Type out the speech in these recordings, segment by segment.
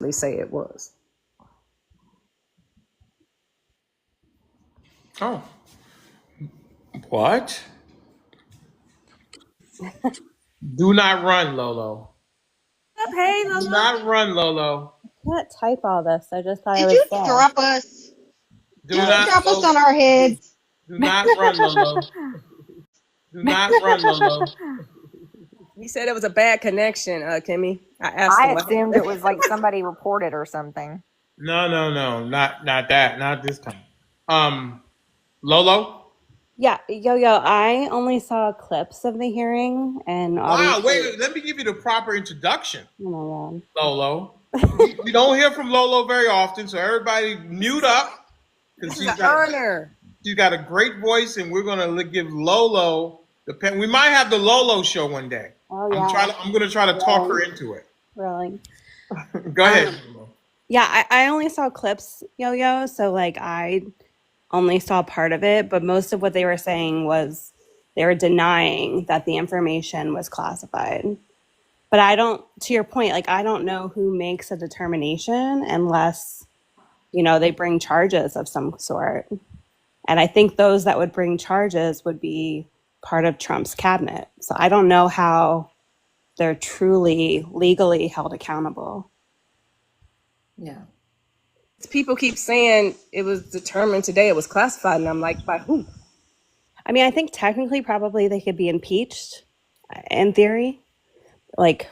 They say it was. Oh, what? Do not run, Lolo. Hey, Do Lolo. not run, Lolo. Can't type all this. I just thought I Did was you there. drop us? Do Did you not, drop us Lolo. on our heads? Do not run, Lolo. Do not run, Lolo. He said it was a bad connection, Kimmy. I asked I him what assumed it happened. was like somebody reported or something. No, no, no, not that, not this time. Lolo. Yeah, yo, I only saw clips of the hearing, and Wow, obviously, wait, let me give you the proper introduction, oh my god. Lolo. We don't hear from Lolo very often, so everybody mute up because This is an honor. she's got a great voice, and we're gonna give Lolo the pen. We might have the Lolo show one day. Oh yeah, I'm gonna try to talk her into it. really. Go ahead. Yeah, I only saw clips, yo, so like I only saw part of it, but most of what they were saying was they were denying that the information was classified. But I don't, to your point, like I don't know who makes a determination unless, they bring charges of some sort. And I think those that would bring charges would be part of Trump's cabinet. So I don't know how they're truly legally held accountable. Yeah. People keep saying it was determined today, it was classified, and I'm like, by who? I mean, I think technically probably they could be impeached in theory, like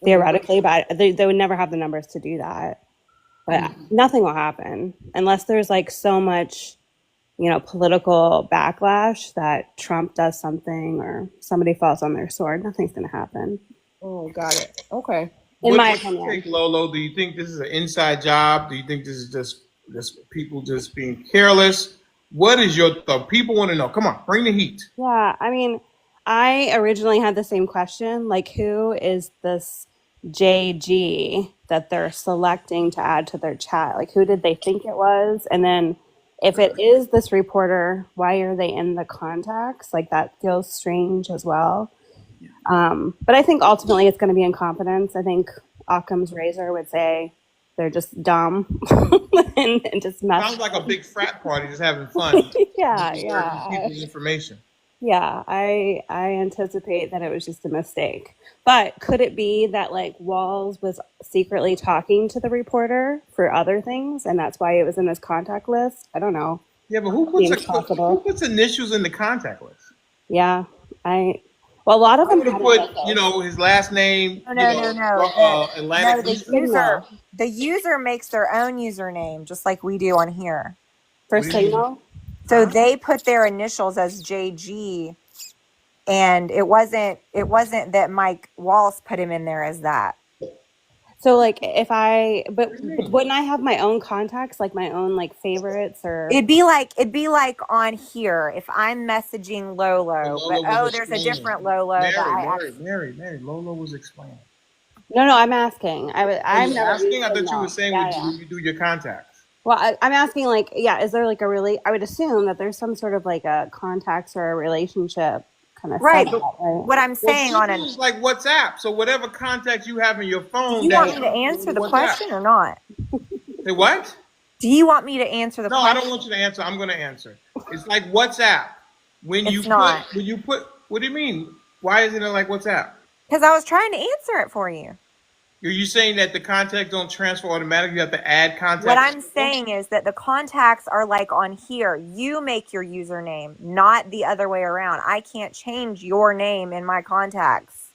theoretically, but they would never have the numbers to do that. But nothing will happen unless there's like so much, political backlash that Trump does something or somebody falls on their sword. Nothing's going to happen. Oh, got it. Okay. In my What do you opinion. think, Lolo? Do you think this is an inside job? Do you think this is just people just being careless? What is your thought? People want to know. Come on, bring the heat. Yeah, I mean, I originally had the same question, like who is this JG that they're selecting to add to their chat? Like who did they think it was? And then if it is this reporter, why are they in the contacts? Like that feels strange as well. But I think ultimately it's going to be incompetence. I think Occam's razor would say they're just dumb and just mess. Sounds like a big frat party, just having fun. Yeah, Just yeah. people's information. Yeah, I anticipate that it was just a mistake. But could it be that like Walls was secretly talking to the reporter for other things and that's why it was in his contact list? I don't know. Yeah, but who Seems possible. puts initials in the contact list? Yeah. Well, a lot of I them would have had put, initials. his last name. No. Atlantic. No, the user makes their own username, just like we do on here. For What do you mean? Signal? So they put their initials as JG, and it wasn't that Mike Wallace put him in there as that. So like but wouldn't I have my own contacts, like my own like favorites or It'd be like on here if I'm messaging Lolo, but there's a different Lolo that I Mary, Lolo was explaining. No, I'm asking. I'm never asking. I thought you Signal. were saying Yeah. you do your contacts. Well, I'm asking, like, yeah, is there like I would assume that there's some sort of like a contacts or a relationship kind of right. setup, But right? what I'm saying It's like WhatsApp. So whatever contacts you have in your phone. Do you want me to answer the question or not? Say what? Do you want me to answer the question? No, I don't want you to answer. I'm going to answer. It's like WhatsApp. When you put, what do you mean? Why isn't it like WhatsApp? Because I was trying to answer it for you. Are you saying that the contacts don't transfer automatically? You have to add contacts? What I'm saying is that the contacts are like on here. You make your username, not the other way around. I can't change your name in my contacts.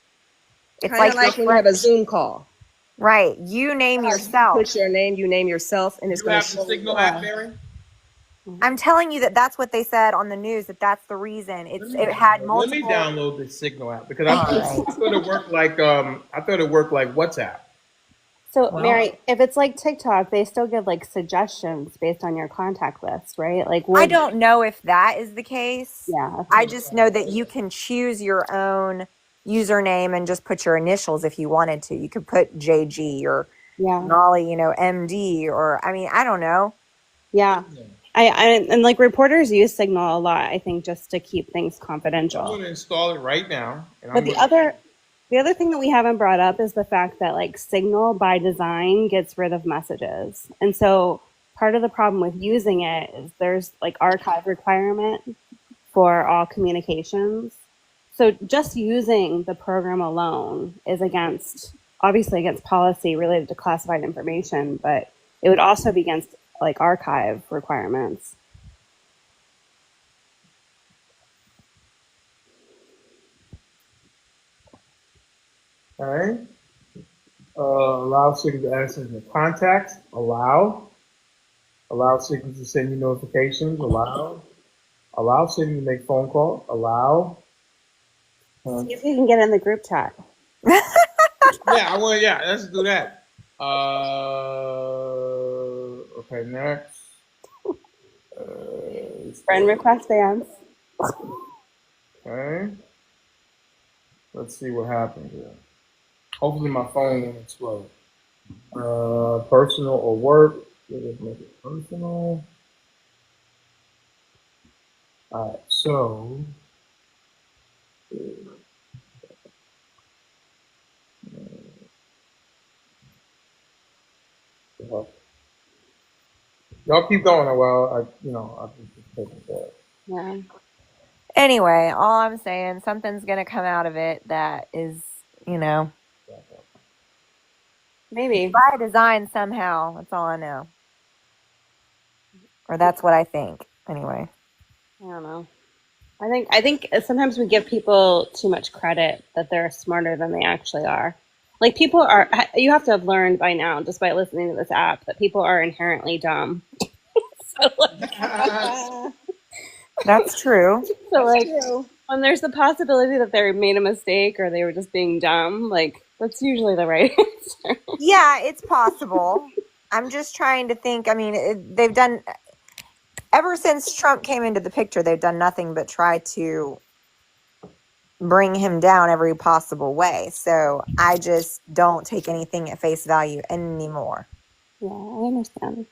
It's like when you have a Zoom call. Right. You name yourself. You put your name, you name yourself, and it's going to show the Signal app, Mary? I'm telling you that's what they said on the news, that's the reason. It had multiple. Let me download the Signal app because I thought it worked like WhatsApp. So Mary, if it's like TikTok, they still give like suggestions based on your contact list, right? Like I don't know if that is the case. Yeah. I just know that you can choose your own username and just put your initials if you wanted to. You could put JG or Nolly, MD, or I don't know. Yeah. And like reporters use Signal a lot, I think, just to keep things confidential. I'm going to install it right now. But the other The other thing that we haven't brought up is the fact that like Signal by design gets rid of messages. And so part of the problem with using it is there's like archive requirement for all communications. So just using the program alone is obviously against policy related to classified information, but it would also be against like archive requirements. All right. Allow signals to access the contacts. Allow signals to send you notifications. Allow signals to make phone calls. Allow. See if you can get in the group chat. Yeah, let's do that. Okay, next. Friend request bans. Okay. Let's see what happens here. Hopefully my phone won't explode. Personal or work. Let's make it personal. All right, so. Y'all keep going while I can just take it back. Yeah. Anyway, all I'm saying, something's going to come out of it that is, maybe by design somehow. That's all I know. Or that's what I think. Anyway. I don't know. I think sometimes we give people too much credit that they're smarter than they actually are. Like you have to have learned by now, just by listening to this app, that people are inherently dumb. That's true. When there's the possibility that they made a mistake or they were just being dumb, like that's usually the right answer. Yeah, it's possible. I'm just trying to think. I mean, they've done, ever since Trump came into the picture, they've done nothing but try to bring him down every possible way. So I just don't take anything at face value anymore. Yeah, I understand.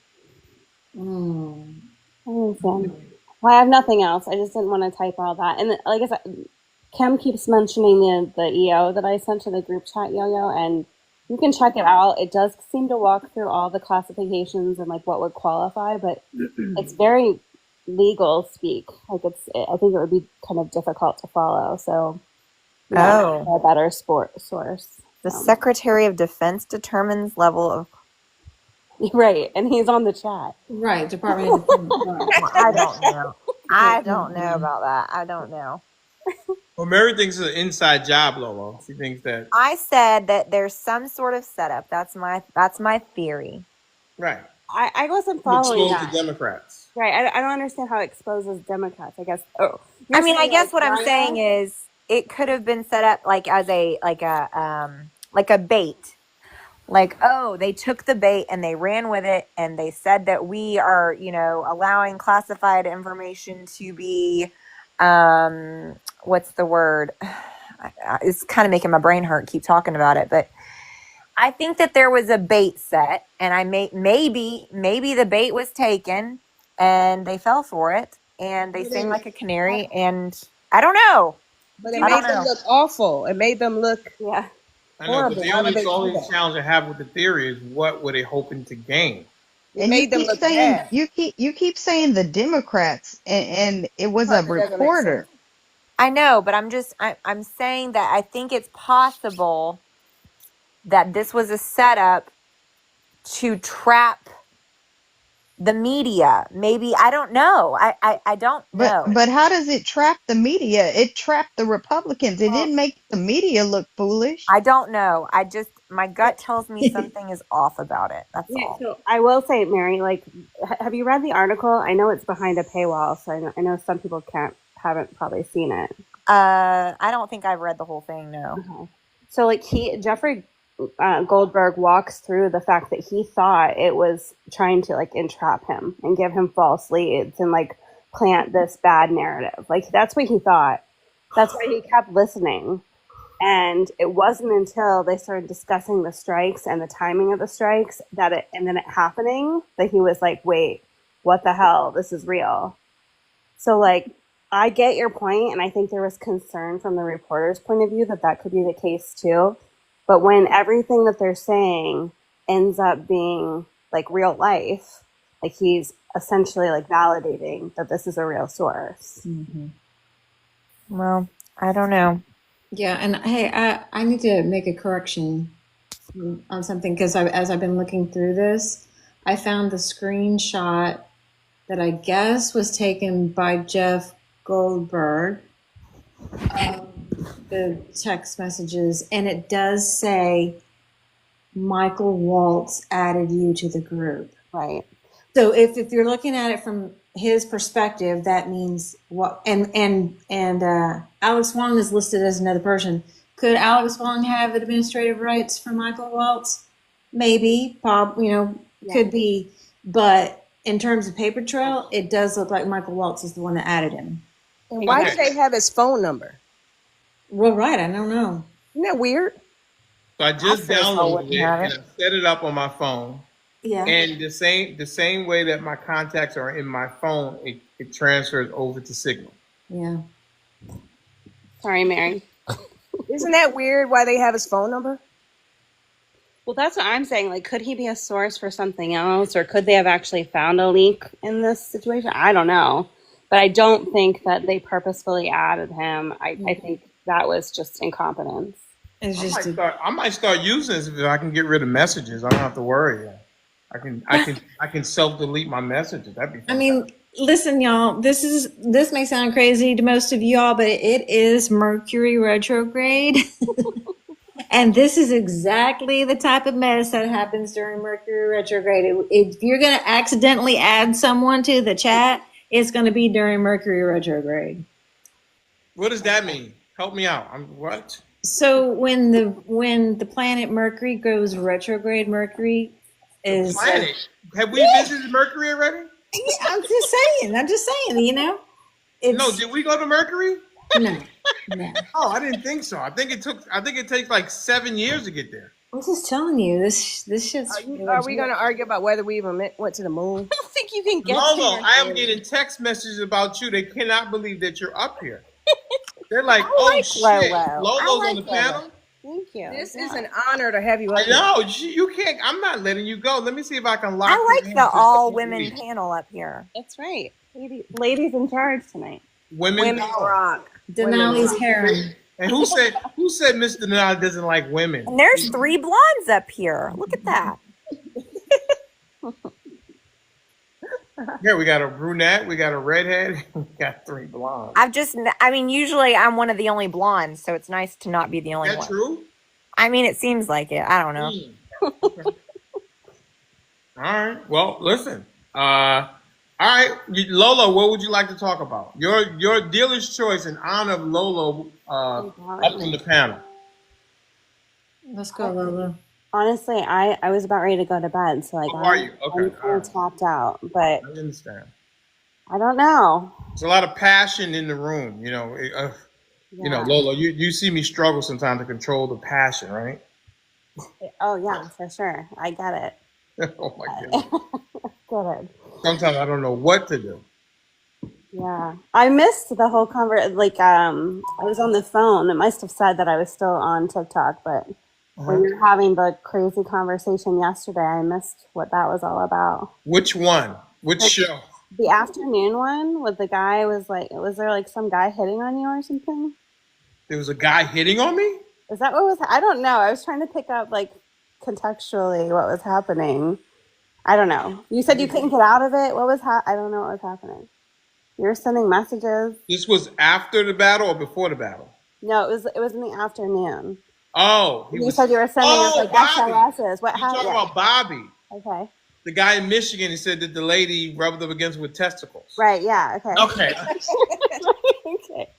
I understand. Well, I have nothing else. I just didn't want to type all that. And like I said, Kim keeps mentioning the EO that I sent to the group chat, Yo-Yo, and you can check it out. It does seem to walk through all the classifications and like what would qualify, but it's very legal speak. Like I think it would be kind of difficult to follow. So a better source. The Secretary of Defense determines level of. Right, and he's on the chat. Right, Department of Defense. I don't know. I don't know about that. I don't know. Well, Mary thinks it's an inside job, Lolo. She thinks that. I said that there's some sort of setup. That's my theory. Right. I wasn't following that. Expose the Democrats. Right. I don't understand how it exposes Democrats. I guess. Oh, I guess what I'm saying is it could have been set up like as a bait. Like, they took the bait and they ran with it and they said that we are, allowing classified information to be, what's the word? It's kind of making my brain hurt, keep talking about it. But I think that there was a bait set and maybe the bait was taken and they fell for it and they sang like a canary and I don't know. But it made them look awful. It made them look I know, but the only challenge I have with the theory is what were they hoping to gain? It made them look bad. You keep saying the Democrats, and it was a reporter. I know, but I'm saying that I think it's possible that this was a setup to trap the media. Maybe, I don't know. I don't know. But how does it trap the media? It trapped the Republicans. It didn't make the media look foolish. I don't know. My gut tells me something is off about it. That's all. So I will say, Mary, like, have you read the article? I know it's behind a paywall, so I know some people haven't probably seen it. I don't think I've read the whole thing, no. Okay. So like Jeffrey Goldberg walks through the fact that he thought it was trying to like entrap him and give him false leads and like plant this bad narrative. Like that's what he thought. That's why he kept listening. And it wasn't until they started discussing the strikes and the timing of the strikes and then it happening that he was like, wait, what the hell? This is real. So like I get your point, and I think there was concern from the reporter's point of view that that could be the case too. But when everything that they're saying ends up being like real life, like he's essentially like validating that this is a real source. Well, I don't know. Yeah, and hey, I need to make a correction on something because as I've been looking through this, I found the screenshot that I guess was taken by Jeff Goldberg of the text messages, and it does say Michael Waltz added you to the group. Right. So if you're looking at it from his perspective, that means what? And Alex Wong is listed as another person. Could Alex Wong have administrative rights for Michael Waltz? Maybe, could be. But in terms of paper trail, it does look like Michael Waltz is the one that added him. And why do they have his phone number? Well, right, I don't know. Isn't that weird? So I just downloaded it have and I set it up on my phone. Yeah. And the same way that my contacts are in my phone, it transfers over to Signal. Yeah. Sorry, Mary. Isn't that weird why they have his phone number? Well, that's what I'm saying. Like, could he be a source for something else, or could they have actually found a leak in this situation? I don't know. But I don't think that they purposefully added him. I think that was just incompetence. It's just I might start using this if I can get rid of messages. I don't have to worry. I can self-delete my messages. That'd be fun. I mean, listen, y'all, this may sound crazy to most of y'all, but it is Mercury retrograde. And this is exactly the type of mess that happens during Mercury retrograde. If you're going to accidentally add someone to the chat, it's going to be during Mercury retrograde. What does that mean? Help me out. What? So when the planet Mercury goes retrograde, Mercury is Planet. Have we visited Mercury already? Yeah, I'm just saying, No, did we go to Mercury? No. Oh, I didn't think so. I think it takes like 7 years to get there. I'm just telling you, this shit's. Are we going to argue about whether we even went to the moon? I don't think you can get Lolo, to I am getting text messages about you. They cannot believe that you're up here. They're like, shit, Lolo. Lolo's on the panel. Thank you. This is an honor to have you up I here. know you can't. I'm not letting you go. Let me see if I can lock. I you like in the for all 6 women weeks. panel up here. That's right. Ladies in charge tonight. Women power. rock. Denali's harem. And who said Mr. Denali doesn't like women? And there's 3 blondes up here. Look at that. Here we got a brunette, we got a redhead, we got 3 blondes. Usually I'm one of the only blondes, so it's nice to not be the only Is that one. true? I mean, it seems like it. I don't know. Okay. All right. Well, listen. All right, Lolo, what would you like to talk about? Your dealer's choice in honor of Lolo up on the panel. Let's go, Lolo. Honestly, I was about ready to go to bed, so like How are you? Okay, I'm kind of tapped out, but I understand. I don't know. There's a lot of passion in the room, you know. Lolo, you see me struggle sometimes to control the passion, right? Oh yeah, for sure. I get it. Oh my God. Get it. Sometimes I don't know what to do. Yeah, I missed the whole I was on the phone. It must have said that I was still on TikTok, but when you were having the crazy conversation yesterday, I missed what that was all about. Which one? Which show? The afternoon one with the guy was there like some guy hitting on you or something? There was a guy hitting on me? Is that what was? I don't know. I was trying to pick up like contextually what was happening. I don't know. You said you couldn't get out of it. What was I don't know what was happening. You were sending messages. This was after the battle or before the battle? No, it was in the afternoon. Oh, You said you were sending us like Bobby. SOSs. What You happened? talking about Bobby? Okay. The guy in Michigan, he said that the lady rubbed up against with testicles. Right. Yeah. Okay. Okay. Okay.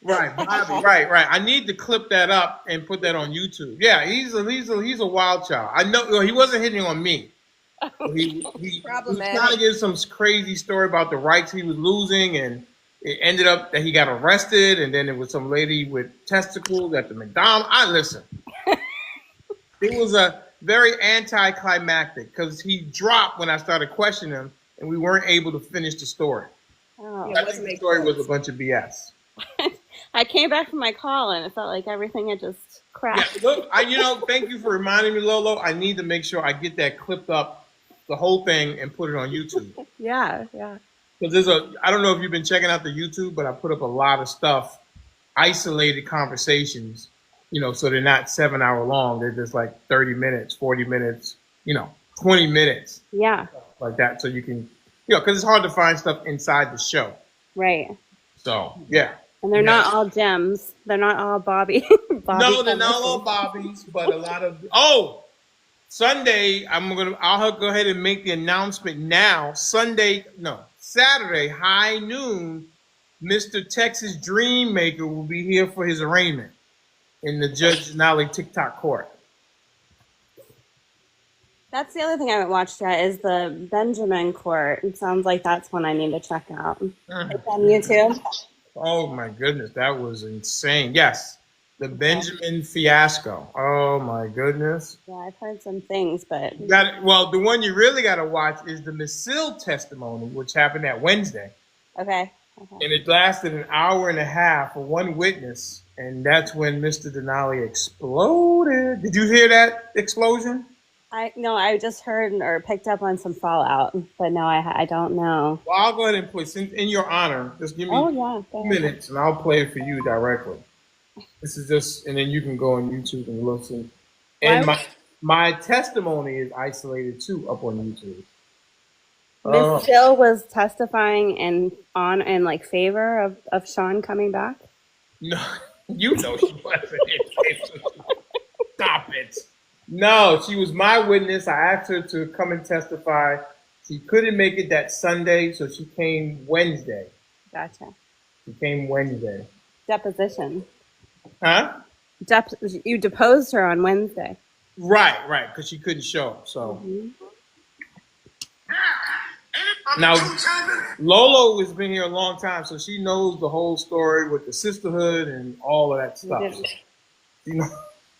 Right, Bobby. Right. I need to clip that up and put that on YouTube. Yeah, he's a wild child. I know. Well, he wasn't hitting on me. He was trying to give some crazy story about the rights he was losing, and it ended up that he got arrested, and then it was some lady with testicles at the McDonald's. Listen. It was a very anticlimactic because he dropped when I started questioning him, and we weren't able to finish the story. Oh. Yeah, I it think wasn't the make story was a sense. bunch of BS. I came back from my call and it felt like everything had just Yeah, crashed. look, thank you for reminding me, Lolo. I need to make sure I get that clipped up, the whole thing, and put it on YouTube. Yeah. Because I don't know if you've been checking out the YouTube, but I put up a lot of stuff, isolated conversations, so they're not 7 hour long. They're just like 30 minutes, 40 minutes, 20 minutes, Yeah. like that. So you can, because it's hard to find stuff inside the show. Right. So, yeah. And they're not all gems. They're not all Bobby. Bobby No, they're not all Bobbies, but a lot of. Oh, Sunday, I'll go ahead and make the announcement now. Saturday, high noon, Mr. Texas Dream Maker will be here for his arraignment in the Judge Denali TikTok court. That's the other thing I haven't watched yet is the Benjamin Court. It sounds like that's one I need to check out. It's on YouTube. Oh my goodness, that was insane. Yes, the Benjamin fiasco. Oh my goodness. Yeah, I've heard some things, but The one you really got to watch is the Misil testimony, which happened that Wednesday. okay. And it lasted an hour and a half for one witness, and that's when Mr. Denali exploded. Did you hear that explosion? I just heard or picked up on some fallout, but no, I don't know. Well, I'll go ahead and play, in your honor, just give me 2 minutes, and I'll play it for you directly. This is just, and then you can go on YouTube and listen. And my testimony is isolated too up on YouTube. Miss Jill was testifying in favor of Sean coming back. No, she wasn't. Stop it. No, she was my witness. I asked her to come and testify. She couldn't make it that Sunday, so she came Wednesday. Gotcha. She came Wednesday. Deposition. Huh? You deposed her on Wednesday. Right, because she couldn't show up. So. Mm-hmm. Now, Lolo has been here a long time, so she knows the whole story with the sisterhood and all of that stuff. So, I do.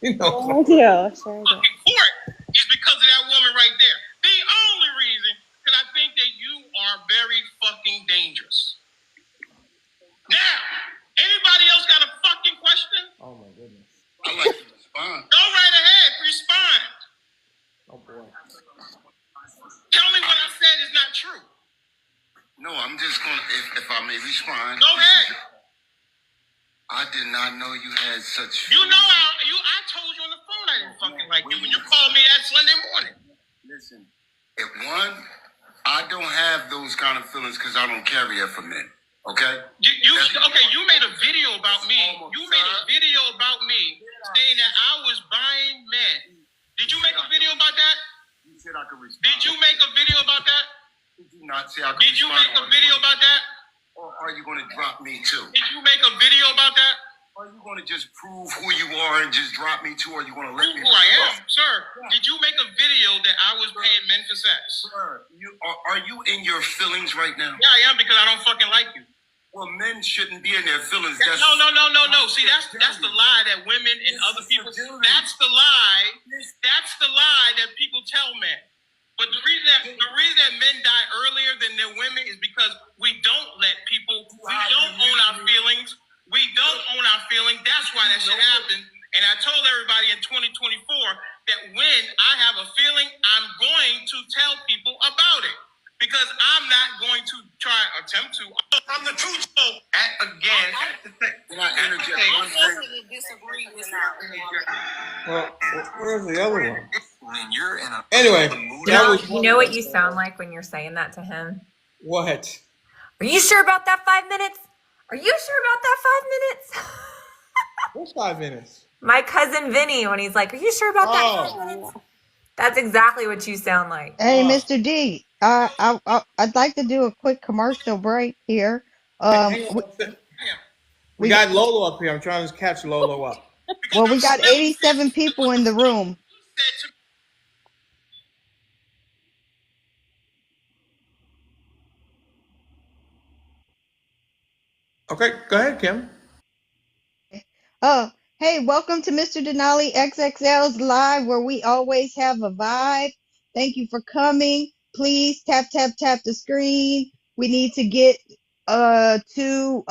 Sure I do. Court is because of that woman right there. The only reason, because I think that you are very fucking dangerous. Now, anybody else got a fucking question? Oh my goodness. I like to respond. Go right ahead, respond. Oh boy. Tell me what I said is not true. No, I'm just gonna, if I may respond. Go ahead. I did not know you had such. You know I told you on the phone I didn't fucking like you when you called me that Sunday morning. Listen, I don't have those kind of feelings because I don't carry it for men. Okay. You made a video about me. You made a video about me saying that I was buying men. Did you make a video about that? You said I could respond. Did you make a video about that? Did you not say I could respond? Did you make a video about that? Or are you going to drop me too? Did you make a video about that? Are you going to just prove who you are and just drop me too? Or are you going to let me? Who I am, sir? Did you make a video that I was paying men for sex? Sir, are you in your feelings right now? Yeah, I am because I don't fucking like you. Well, men shouldn't be in their feelings. No. See, that's the lie that women and other people. That's the lie. That's the lie that people tell men. But the reason that men die earlier than their women is because we don't let people. We don't own our feelings. We don't own our feelings. That's why that shit happened. And I told everybody in 2024 that when I have a feeling, I'm going to tell people about it. Because I'm not going to attempt to. I'm the truth. Can I interject one thing? Well, where's the other one? When you're in a Anyway, You know what you sound like when you're saying that to him? What? Are you sure about that 5 minutes? Are you sure about that 5 minutes? What's 5 minutes? My cousin Vinny, when he's like, are you sure about that 5 minutes? That's exactly what you sound like. Hey, Mr. D, I'd like to do a quick commercial break here. We got Lolo up here. I'm trying to catch Lolo up. Well, we got 87 people in the room. Okay, go ahead, Kim. Hey, welcome to Mr. Denali XXL's Live, where we always have a vibe. Thank you for coming. Please tap the screen. We need to get to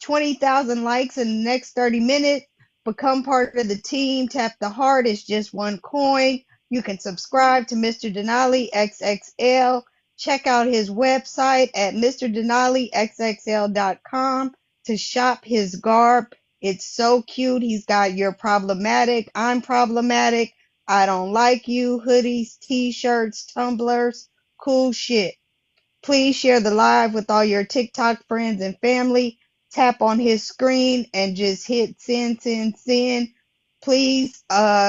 20,000 likes in the next 30 minutes. Become part of the team. Tap the heart. It's just one coin. You can subscribe to Mr. Denali XXL. Check out his website at MrDenaliXXL.com to shop his garb. It's so cute. He's got your problematic, I'm problematic, I don't like you, hoodies, t-shirts, tumblers, cool shit. Please share the live with all your TikTok friends and family. Tap on his screen and just hit send, send, send. Please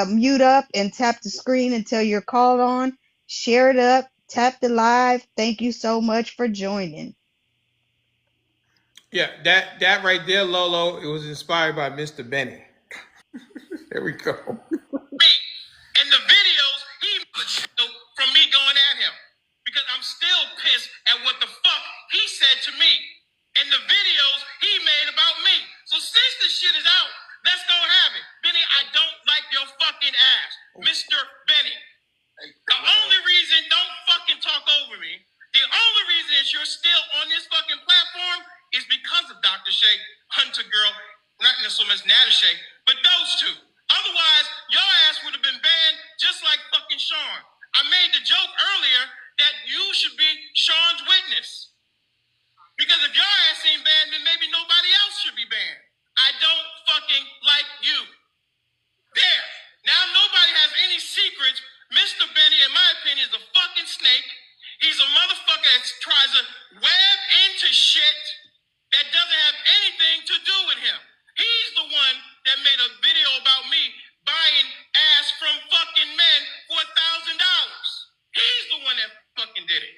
mute up and tap the screen until you're called on. Share it up. Tap the live. Thank you so much for joining. Yeah, that right there, Lolo, it was inspired by Mr. Benny. There we go. And the videos, he from me going at him. Because I'm still pissed at what the fuck he said to me. And the videos he made about me. So since the shit is out, let's go have it. Benny, I don't like your fucking ass. Mr. Benny. The only reason, don't fucking talk over me. The only reason is you're still on this fucking platform is because of Dr. Shay, Hunter Girl, not necessarily Miss Natashake, but those two. Otherwise, your ass would have been banned just like fucking Sean. I made the joke earlier that you should be Sean's witness. Because if your ass ain't banned, then maybe nobody else should be banned. I don't fucking like you. There. Now nobody has any secrets. Mr. Benny, in my opinion, is a fucking snake. He's a motherfucker that tries to web into shit that doesn't have anything to do with him. He's the one that made a video about me buying ass from fucking men for $1,000. He's the one that fucking did it.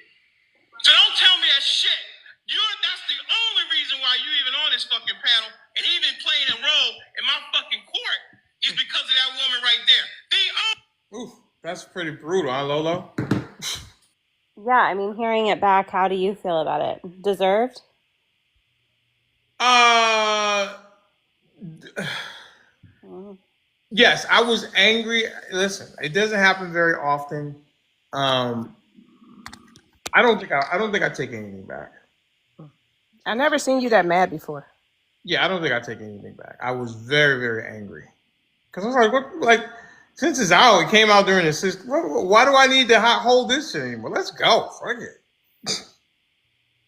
So don't tell me that shit. That's the only reason why you even on this fucking panel and even playing a role in my fucking court is because of that woman right there. Oof, that's pretty brutal, huh, Lolo? Yeah, I mean, hearing it back, how do you feel about it? Deserved? Yes, I was angry. Listen, it doesn't happen very often. I don't think I take anything back. I never seen you that mad before. Yeah, I don't think I take anything back. I was very, very angry because I was like, "What? Like, since it's out, it came out during the system. Why do I need to hold this shit anymore? Let's go, fuck it."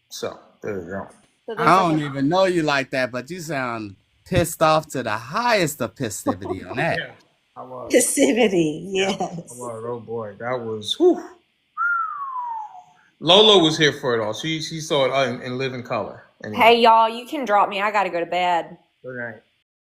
So there you go. So I don't even know you like that, but you sound pissed off to the highest of passivity on that. Yeah, I was. Passivity, Yeah, yes. I was. Oh boy, that was. Whew. Lolo was here for it all. She saw it in living color. Anyway. Hey, y'all, you can drop me. I got to go to bed. Good night.